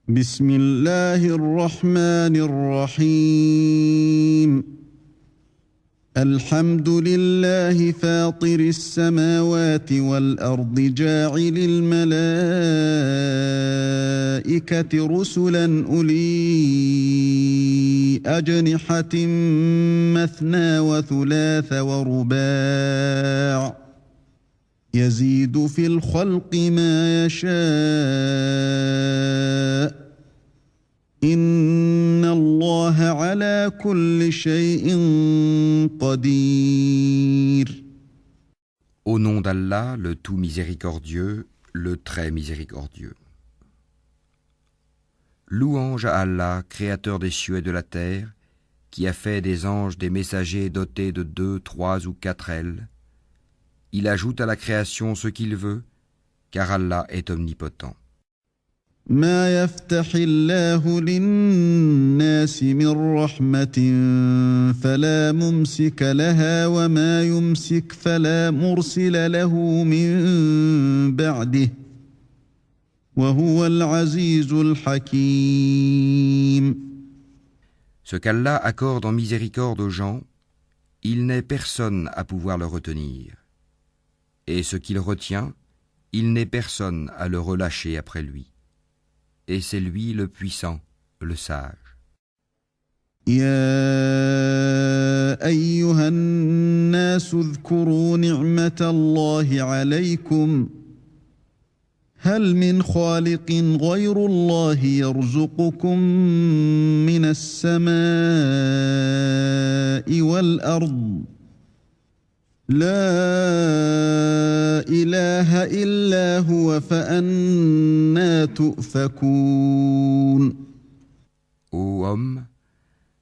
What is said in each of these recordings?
بسم الله الرحمن الرحيم الحمد لله فاطر السماوات والأرض جاعل الملائكة رسلا أولي أجنحة مثنى وثلاث ورباع يزيد في الخلق ما يشاء إن الله على كل شيء قدير. Au nom d'Allah, le tout miséricordieux, le très miséricordieux. Louange à Allah, créateur des cieux et de la terre, qui a fait des anges des messagers dotés de 2, 3 ou 4 ailes. Il ajoute à la création ce qu'il veut, car Allah est omnipotent. ما يفتح الله للناس من رحمة فلا ممسك لها وما يمسك فلا مرسل له من بعده وهو العزيز الحكيم. Ce qu'Allah accorde en miséricorde aux gens, il n'est personne à pouvoir le retenir. Et ce qu'il retient, il n'est personne à le relâcher après lui. Et c'est lui le puissant, le sage. يا أيها الناس اذكروا نعمة الله عليكم هل من خالق غير الله يرزقكم من السماء والأرض لا إله إلا هو فأنى تؤفكون. Ô homme,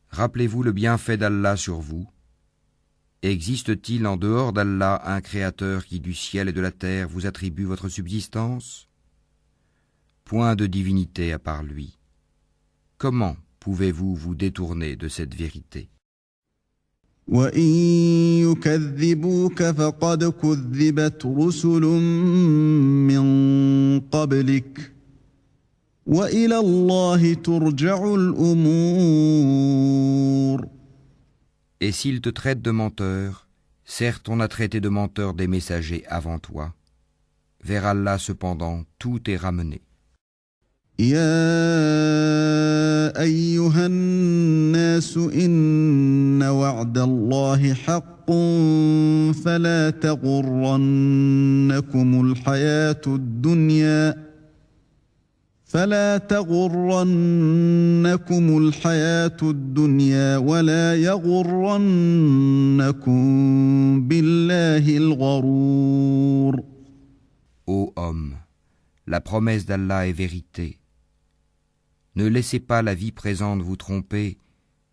rappelez-vous le bienfait d'Allah sur vous. Existe-t-il en dehors d'Allah un créateur qui du ciel et de la terre vous attribue votre subsistance? Point de divinité à part lui. Comment pouvez-vous vous détourner de cette vérité? وَإِن يُكَذِّبُوكَ فَقَدْ كُذِّبَتْ رُسُلٌ مِّن قَبْلِكَ وَإِلَى اللَّهِ تُرْجَعُ الْأُمُورُ. Et s'ils te traitent de menteur, certes on a traité de menteur des messagers avant toi. Vers Allah cependant, tout est ramené. يا أيها الناس إن وعد الله حق فلا تغرنكم الحياة الدنيا ولا يغرنكم بالله الغرور. Ô homme, la promesse d'Allah est vérité. Ne laissez pas la vie présente vous tromper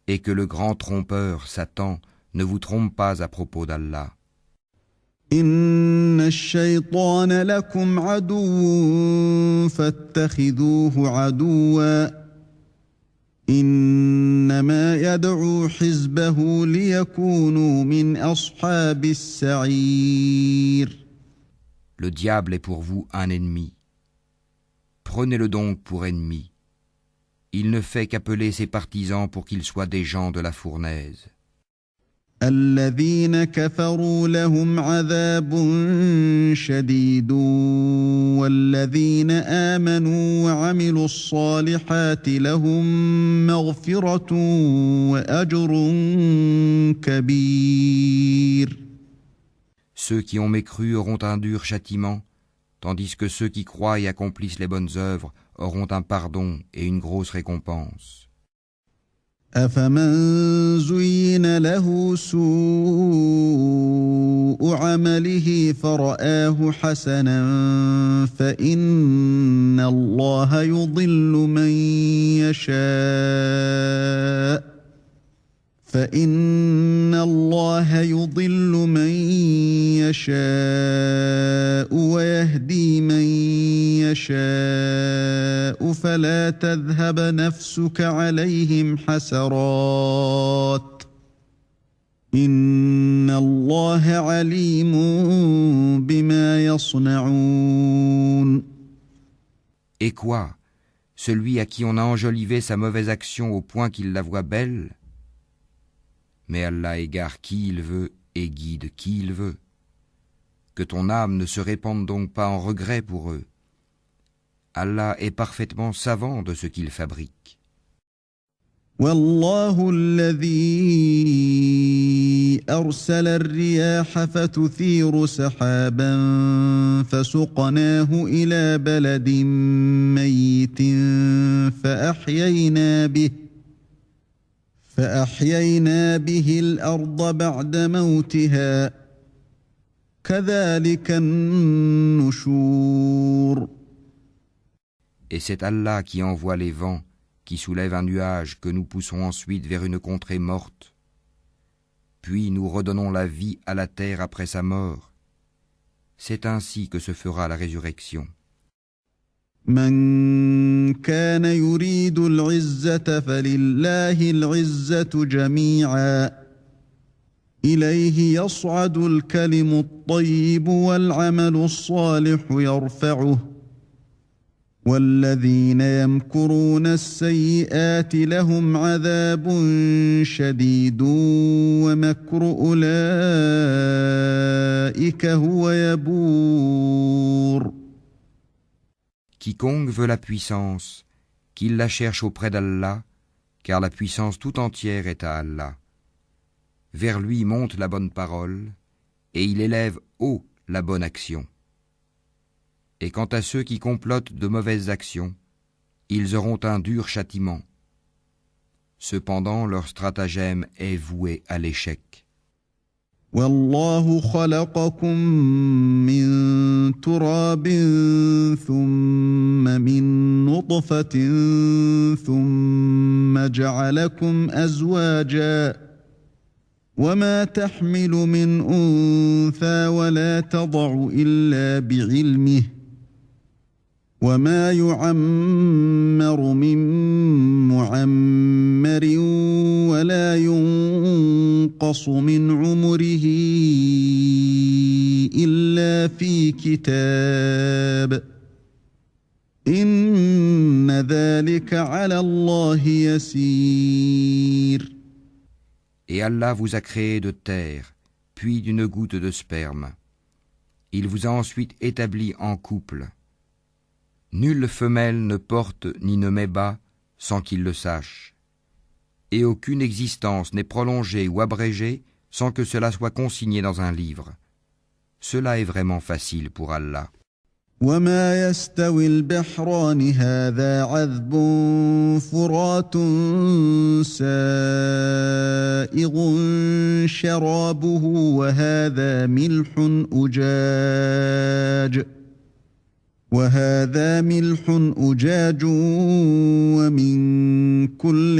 et que le grand trompeur, Satan, ne vous trompe pas à propos d'Allah. إن الشيطان لكم عدو فاتخذوه عدوا إنما يدعو حزبه ليكونوا من أصحاب السعير. Le diable est pour vous un ennemi. Prenez-le donc pour ennemi. Il ne fait qu'appeler ses partisans pour qu'ils soient des gens de la fournaise. الذين كفروا لهم عذاب شديد والذين آمنوا وعملوا الصالحات لهم مغفرة وأجر كبير. Ceux qui ont mécru auront un dur châtiment, tandis que ceux qui croient et accomplissent les bonnes œuvres auront un pardon et une grosse récompense. أفمن زين له سوء عمله فرآه حسنا فإن الله يضل من يشاء ويهدي من يشاء فلا تذهب نفسك عليهم حسرات إن الله عليم بما يصنعون. Et quoi? celui à qui on a enjolivé sa mauvaise action au point qu'il la voit belle? Mais Allah égare qui il veut et guide qui il veut. Que ton âme ne se répande donc pas en regret pour eux. Allah est parfaitement savant de ce qu'il fabrique. والله الذي أرسل الرياح فتثير سحابا فسقناه إلى بلد ميت فأحيينا به الأرض بعد موتها كذلك النشور. Et c'est Allah qui envoie les vents, qui soulève un nuage que nous poussons ensuite vers une contrée morte. Puis nous redonnons la vie à la terre après sa mort. C'est ainsi que se fera la résurrection. من كان يريد العزة فلله العزة جميعا إليه يصعد الكلم الطيب والعمل الصالح يرفعه والذين يمكرون السيئات لهم عذاب شديد ومكر أولئك هو يبور. Quiconque veut la puissance, qu'il la cherche auprès d'Allah, car la puissance tout entière est à Allah. Vers lui monte la bonne parole, et il élève haut la bonne action. Et quant à ceux qui complotent de mauvaises actions, ils auront un dur châtiment. Cependant, leur stratagème est voué à l'échec. والله خلقكم من تراب ثم من نطفة ثم جعلكم أزواجا وما تحمل من أنثى ولا تضع إلا بعلمه وما يعمر من معمر ولا ينقص من عمره إلا في كتاب إن ذلك على الله يسير. Et Allah vous a créé de terre, puis d'une goutte de sperme. Il vous a ensuite établi en couple. Nulle femelle ne porte ni ne met bas sans qu'il le sache. Et aucune existence n'est prolongée ou abrégée sans que cela soit consigné dans un livre. Cela est vraiment facile pour Allah. وما يستوي البحران هذا عذب فرات سائغ شرابه وهذا ملح أجاج ومن كل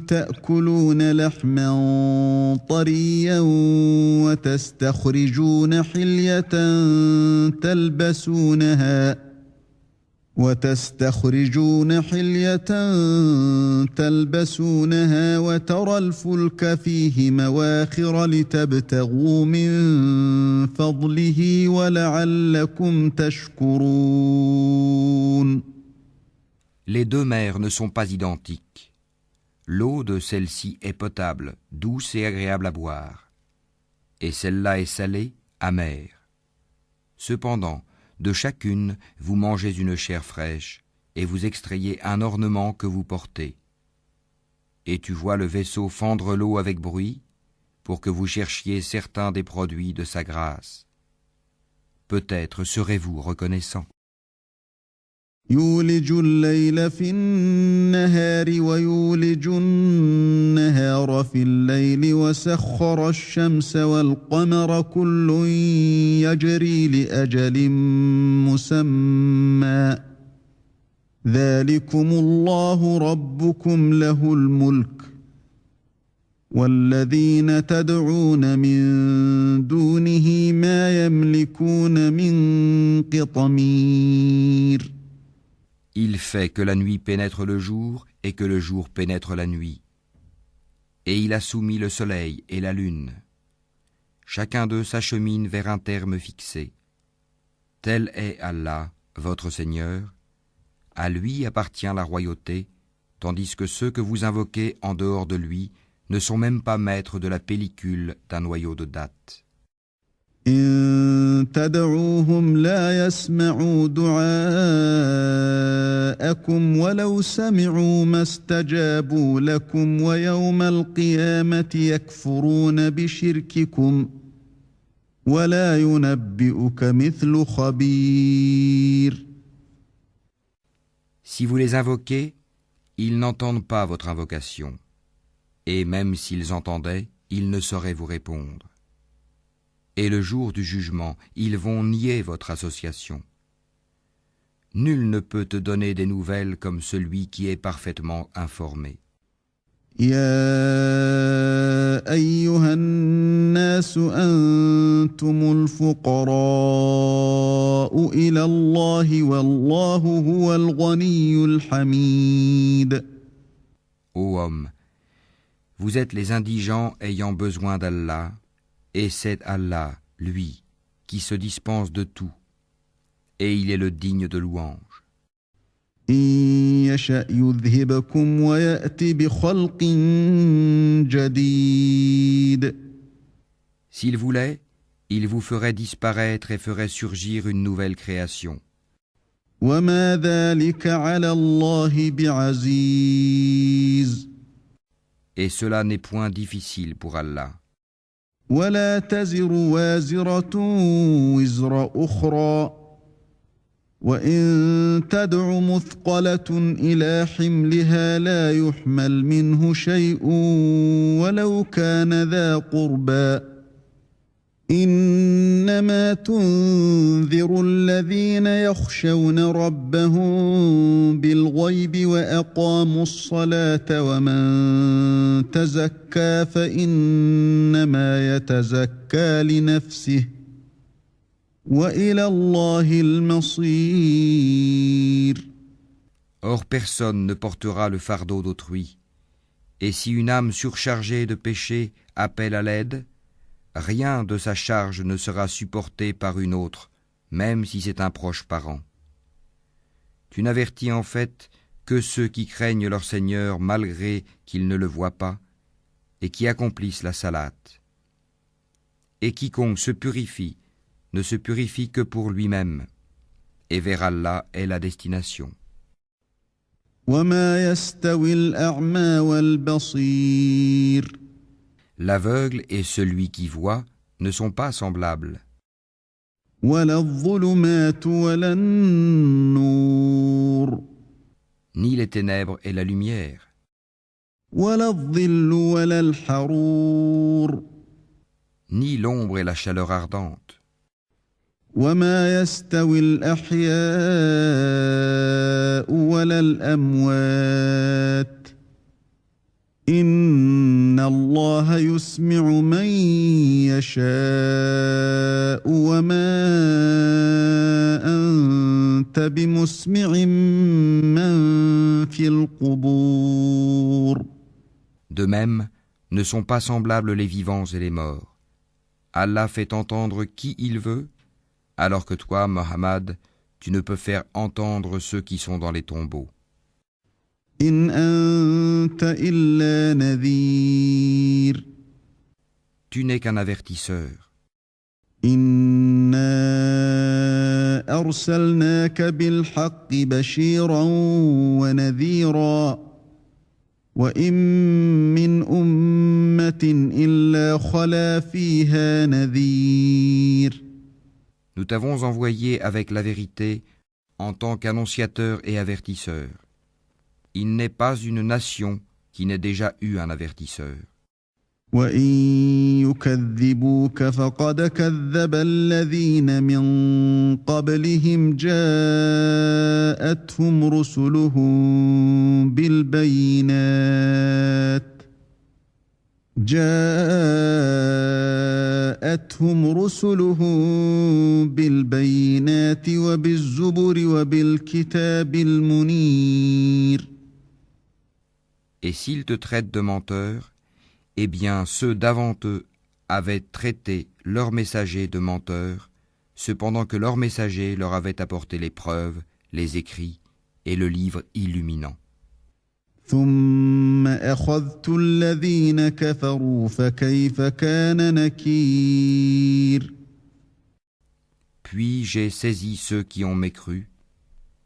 تأكلون لحما طريا وتستخرجون حلية تلبسونها وترى الفلك فيه مواخر لتبتغوا من فضله ولعلكم تشكرون. Les deux mers ne sont pas identiques. L'eau de celle-ci est potable, douce et agréable à boire. Et celle-là est salée, amère. Cependant, de chacune, vous mangez une chair fraîche, et vous extrayez un ornement que vous portez. Et tu vois le vaisseau fendre l'eau avec bruit, pour que vous cherchiez certains des produits de sa grâce. Peut-être serez-vous reconnaissant. يولج الليل في النهار ويولج النهار في الليل وسخر الشمس والقمر كل يجري لأجل مسمى ذلكم الله ربكم له الملك والذين تدعون من دونه ما يملكون من قطمير. Il fait que la nuit pénètre le jour et que le jour pénètre la nuit. Et il a soumis le soleil et la lune. Chacun d'eux s'achemine vers un terme fixé. Tel est Allah, votre Seigneur, À lui appartient la royauté, tandis que ceux que vous invoquez en dehors de lui ne sont même pas maîtres de la pellicule d'un noyau de date. إن تدعوهم لا يسمعوا دعاءكم ولو سمعوا ما استجابوا لكم ويوم القيامة يكفرون بشرككم ولا ينبئك مثل خبير. Si vous les invoquez, ils n'entendent pas votre invocation, et même s'ils entendaient, ils ne sauraient vous répondre. Et le jour du jugement, ils vont nier votre association. Nul ne peut te donner des nouvelles comme celui qui est parfaitement informé. يا أيها الناس أنتم الفقراء إلى الله والله هو الغني الحميد. Ô homme, vous êtes les indigents ayant besoin d'Allah, et c'est Allah, lui, qui se dispense de tout, et il est le digne de louange. إن يشأ يذهبكم ويأتي بخلق جديد. S'il voulait, il vous ferait disparaître et ferait surgir une nouvelle création. وما ذلك على الله بعزيز. Et cela n'est point difficile pour Allah. ولا تزر وازرة وزر أخرى وإن تدع مثقلة إلى حملها لا يحمل منه شيء ولو كان ذا قربى إنما تنذر الذين يخشون ربهم بالغيب وأقاموا الصلاة ومن تزكى فإنما يتزكى لنفسه وإلى الله المصير. Or personne ne portera le fardeau d'autrui, et si une âme surchargée de péché appelle à l'aide, rien de sa charge ne sera supporté par une autre, même si c'est un proche parent. Tu n'avertis en fait que ceux qui craignent leur Seigneur malgré qu'ils ne le voient pas, et qui accomplissent la salate. Et quiconque se purifie ne se purifie que pour lui-même, et vers Allah est la destination. وما يستوي الأعمى والبصير. L'aveugle et celui qui voit ne sont pas semblables. ولا الظلمات ولا النور. Ni les ténèbres et la lumière. ولا الظل ولا الحرور. Ni l'ombre et la chaleur ardente. وما يستوي الأحياء ولا الأموات إن الله يسمع من يشاء وما أنت بمسمع من في القبور. De même, ne sont pas semblables les vivants et les morts. Allah fait entendre qui il veut, alors que toi, Mohammed, tu ne peux faire entendre ceux qui sont dans les tombeaux. إن أنت إلا نذير. Tu n'es qu'un avertisseur. إنا أرسلناك بالحق بشيرا ونذيرا وإن من أمة إلا خلا فيها نذير. Nous t'avons envoyé avec la vérité en tant qu'annonciateur et avertisseur. Il n'est pas une nation qui n'ait déjà eu un avertisseur. وإن يكذبوك فقد كذب الذين من قبلهم جاءتهم رسلهم بالبينات وبالزبر وبالكتاب المنير. Et s'ils te traitent de menteur, eh bien ceux d'avant eux avaient traité leurs messagers de menteurs, cependant que leurs messagers leur avaient apporté les preuves, les écrits et le livre illuminant. ثم أخذت الذين كفروا فكيف كان نكير. Puis j'ai saisi ceux qui ont mécru,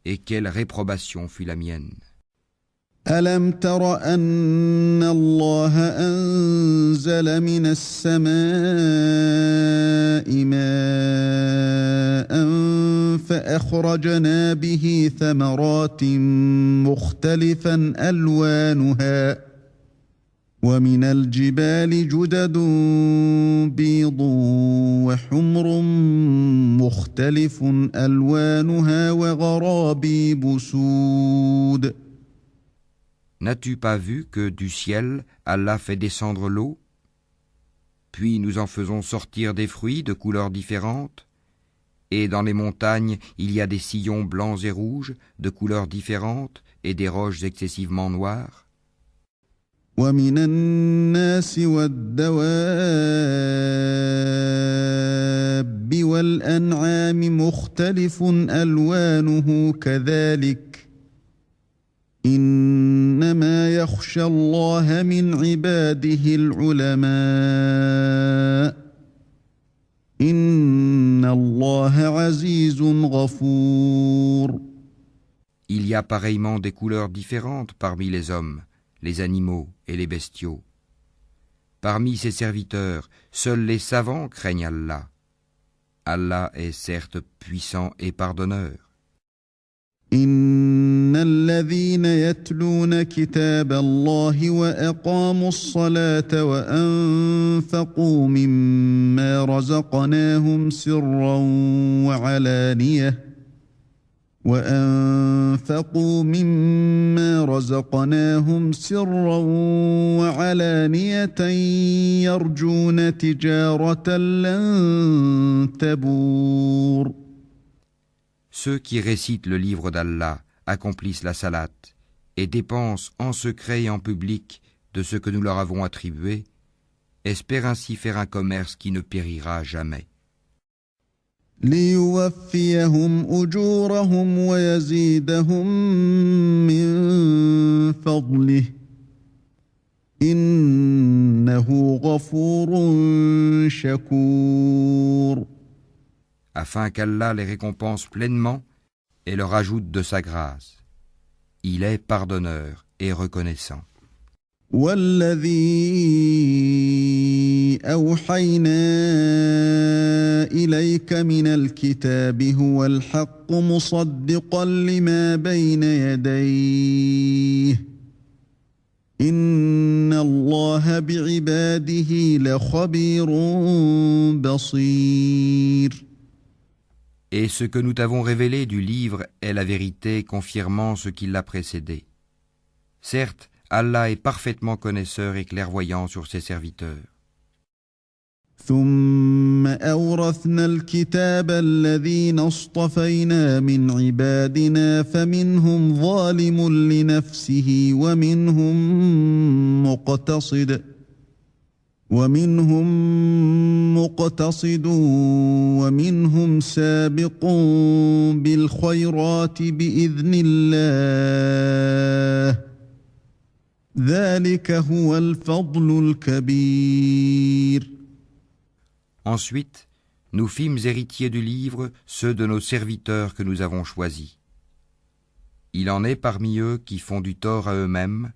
et quelle réprobation fut la mienne. ألم تر أن الله أنزل من السماء ماء فأخرجنا به ثمرات مختلفا ألوانها ومن الجبال جدد بيض وحمر مختلف ألوانها وغرابيب سود. N'as-tu pas vu que du ciel, Allah fait descendre l'eau? Puis nous en faisons sortir des fruits de couleurs différentes, et dans les montagnes il y a des sillons blancs et rouges de couleurs différentes et des roches excessivement noires. ومن الناس والدواب والأنعام مختلف ألوانه كذلك إنما يخشى الله من عباده العلماء إن الله عزيز غفور. Il y a pareillement des couleurs différentes parmi les hommes, les animaux et les bestiaux. Parmi ses serviteurs, seuls les savants craignent Allah. Allah est certes puissant et pardonneur. إن الذين يتلون كتاب الله وأقاموا الصلاة وأنفقوا مما رزقناهم سرا وعلانية يرجون تجارة لن تبور. Ceux qui récitent le livre d'Allah accomplissent la salate et dépensent en secret et en public de ce que nous leur avons attribué, espèrent ainsi faire un commerce qui ne périra jamais. ليوفيهم أجورهم ويزيدهم من فضله إنه غفور شكور. Afin qu'Allah les récompense pleinement et leur ajoute de sa grâce. Il est pardonneur et reconnaissant. والذي أوحينا إليك من الكتاب هو الحق مصدقا لما بين يديه إن الله بعباده لخبير بصير. Et ce que nous t'avons révélé du livre est la vérité confirmant ce qui l'a précédé. Certes, Allah est parfaitement connaisseur et clairvoyant sur ses serviteurs. ثم أورثنا الكتاب الذين اصطفينا من عبادنا فمنهم ظالم لنفسه ومنهم مقتصد ومنهم سابق بالخيرات بإذن الله ذلك هو الفضل الكبير. Ensuite, nous fîmes héritiers du livre ceux de nos serviteurs que nous avons choisis. Il en est parmi eux qui font du tort à eux-mêmes,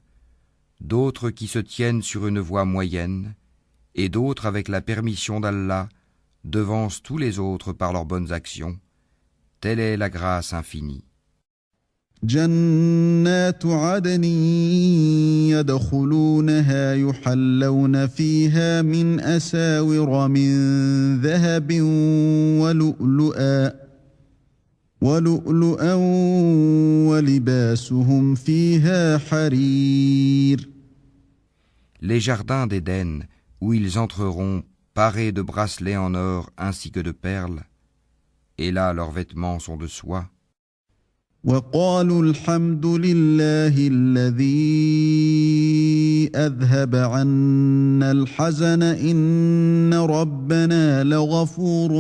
d'autres qui se tiennent sur une voie moyenne, et d'autres avec la permission d'Allah devancent tous les autres par leurs bonnes actions. Telle est la grâce infinie. جنات عدن يدخلونها يحلون فيها من أساور من ذهب ولؤلؤا ولباسهم فيها حرير. Les jardins d'Éden, où ils entreront parés de bracelets en or ainsi que de perles, et là leurs vêtements sont de soie. وقالوا الحمد لله الذي أذهب عنا الحزن إن ربنا لغفور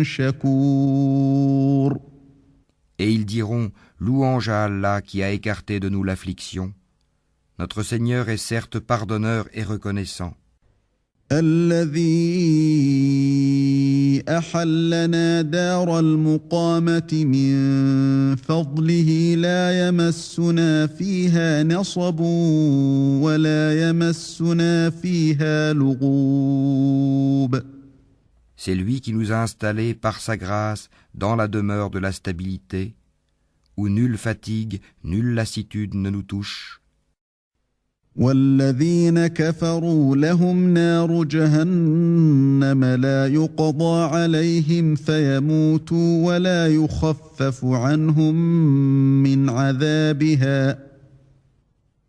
شكور. Et ils diront, Louange à Allah qui a écarté de nous l'affliction. Notre Seigneur est certes pardonneur et reconnaissant. الذي أحلنا دار المقامة من فضله لا يمسنا فيها نصب ولا يمسنا فيها لغوب. C'est lui qui nous a installés par sa grâce dans la demeure de la stabilité, où nulle fatigue, nulle lassitude ne nous touche. والذين كفروا لهم نار جهنم لا يقضى عليهم فيموتوا ولا يخفف عنهم من عذابها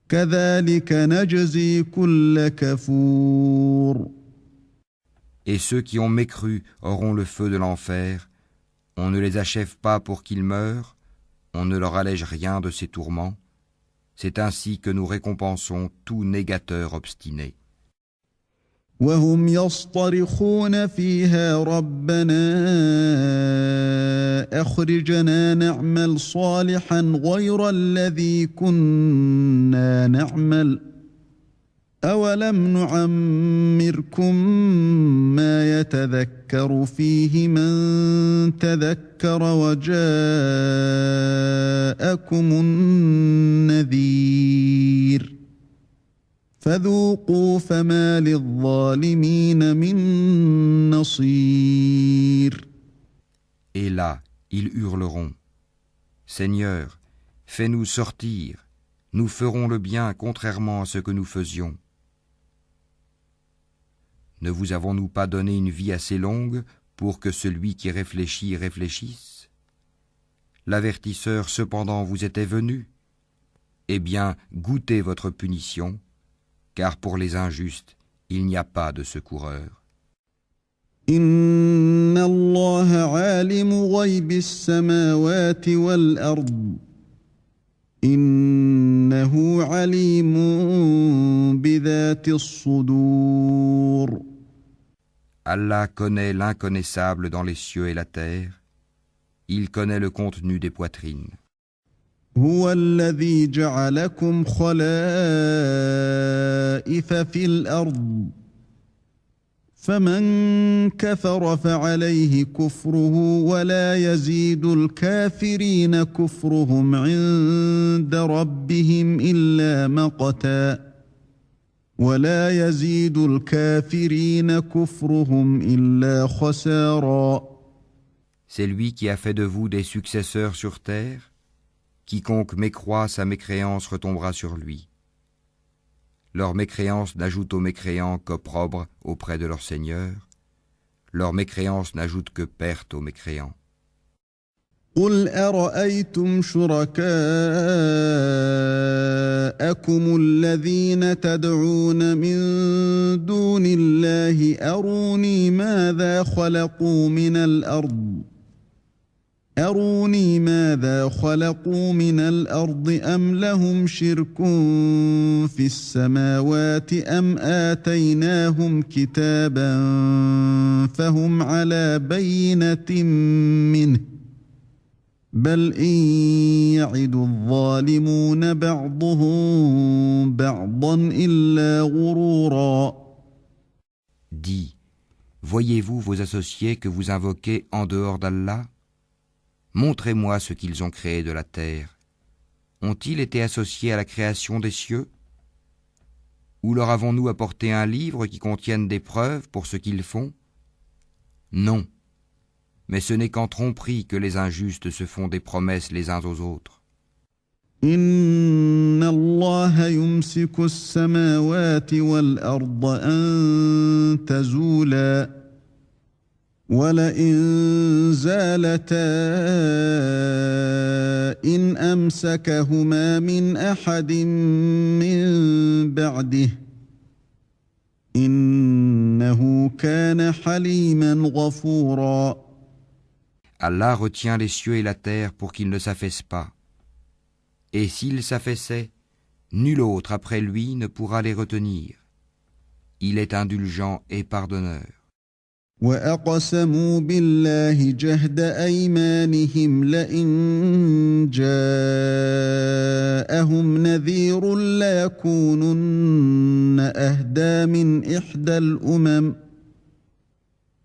كذلك نجزي كل كفور. Et ceux qui ont mécru auront le feu de l'enfer. On ne les achève pas pour qu'ils meurent, on ne leur allège rien de ces tourments. C'est ainsi que nous récompensons tout négateur obstiné. وهم يصطرخون فيها ربنا أخرجنا نعمل صالحا غير الذي كنا نعمل أولم نعمركم ما يتذكر فيه من تذكر وجاءكم النذير فذوقوا فما للظالمين من نصير. Et là, ils hurleront, Seigneur, fais-nous sortir, nous ferons le bien contrairement à ce que nous faisions. Ne vous avons-nous pas donné une vie assez longue pour que celui qui réfléchit réfléchisse? L'avertisseur cependant vous était venu. Eh bien, goûtez votre punition, car pour les injustes, il n'y a pas de secoureur. Inna Allah alimu ghaybi as-samawati wal-ard. Innahu alimun bidhati as-sudur. Allah connaît l'inconnaissable dans les cieux et la terre. Il connaît le contenu des poitrines. هو الذي جعلكم خلائف في الأرض فمن كفر فعليه كفره ولا يزيد الكافرين كفرهم عند ربهم إلا مقتا ولا يزيد الكافرين كفرهم إلا خسارا. C'est lui qui a fait de vous des successeurs sur terre. Quiconque mécroit, sa mécréance retombera sur lui. Leur mécréance n'ajoute aux mécréants qu'opprobre auprès de leur Seigneur. Leur mécréance n'ajoute que perte aux mécréants. قل أرأيتم شركاءكم الذين تدعون من دون الله أروني ماذا خلقوا من الأرض أم لهم شرك في السماوات أم آتيناهم كتابا فهم على بينة منه بل إن يعد الظالمون بعضهم بعضا إلا غرورا. Dis, voyez-vous vos associés que vous invoquez en dehors d'Allah? Montrez-moi ce qu'ils ont créé de la terre. Ont-ils été associés à la création des cieux? Ou leur avons-nous apporté un livre qui contienne des preuves pour ce qu'ils font? Non, mais ce n'est qu'en tromperie que les injustes se font des promesses les uns aux autres. Inna Allah yumsiku as-samawati wal-arda an tazula وَلَئِن زَالَتَا إِنْ أَمْسَكَهُمَا مِنْ أَحَدٍ مِّن بَعْدِهِ إِنَّهُ كَانَ حَلِيمًا غَفُورًا. Allah retient les cieux et la terre pour qu'ils ne s'affaissent pas. Et s'ils s'affaissaient, nul autre après lui ne pourra les retenir. Il est indulgent et pardonneur. وأقسموا بالله جهد أيمانهم لئن جاءهم نذير ليكونن أهدى من إحدى الأمم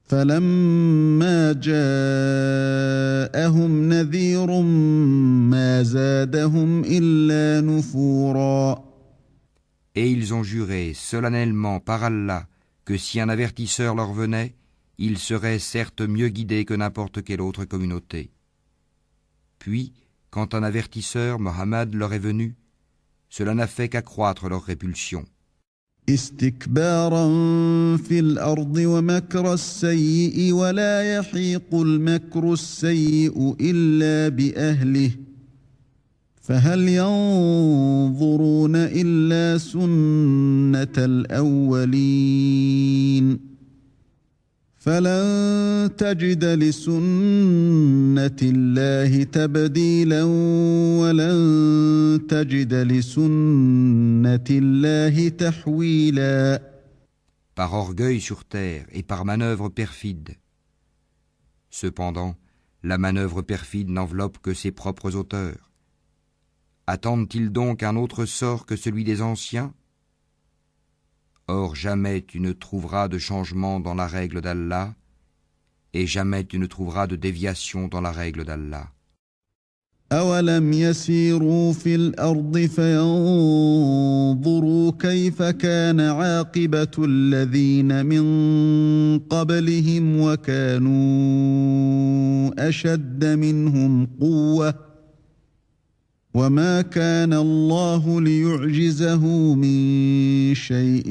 فلما جاءهم نذير ما زادهم إلا نفورا. Et ils ont juré solennellement par Allah que si un avertisseur leur venait, ils seraient certes mieux guidés que n'importe quelle autre communauté. Puis, quand un avertisseur, Mohammed, leur est venu, cela n'a fait qu'accroître leur répulsion. استكبارا في الأرض ومكر السيء ولا يحيق المكر السيء إلا بأهله فهل ينظرون إلا سنة الأولين فلن تجد لسنة الله تبديلا ولن تجد لسنة الله تحويلا. Par orgueil sur terre et par manœuvre perfide. Cependant, la manœuvre perfide n'enveloppe que ses propres auteurs. Attendent-ils donc un autre sort que celui des anciens? Or jamais tu ne trouveras de changement dans la règle d'Allah, et jamais tu ne trouveras de déviation dans la règle d'Allah. أولم يسيروا في الأرض فينظروا كيف كان عاقبة الذين من قبلهم وكانوا أشد منهم قوة وما كان الله ليعجزه من شيء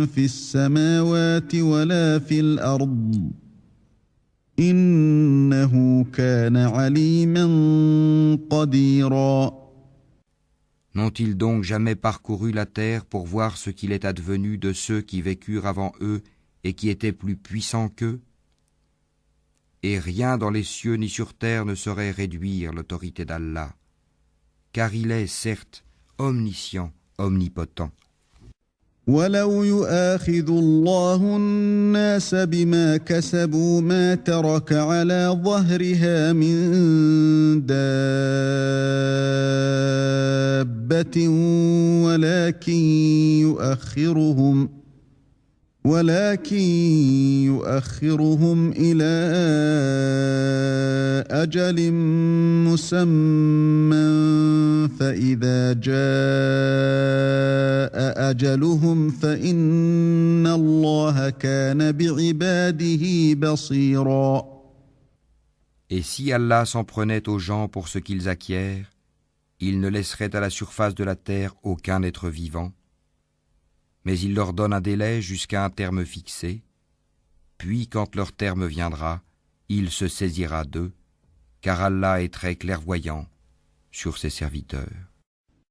في السماوات ولا في الأرض إنه كان عليما قديرا. N'ont-ils donc jamais parcouru la terre pour voir ce qu'il est advenu de ceux qui vécurent avant eux et qui étaient plus puissants qu'eux? Et rien dans les cieux ni sur terre ne saurait réduire l'autorité d'Allah, car il est, certes, omniscient, omnipotent. ولو يؤاخذ الله الناس بما كسبوا ما ترك على ظهرها من دابة ولكن يؤخرهم إلى أجل مسمى فإذا جاء أجلهم فإن الله كان بعباده بصيرا. Et si Allah s'en prenait aux gens pour ce qu'ils acquièrent, il ne laisserait à la surface de la terre aucun être vivant, mais il leur donne un délai jusqu'à un terme fixé, puis quand leur terme viendra, il se saisira d'eux, car Allah est très clairvoyant sur ses serviteurs.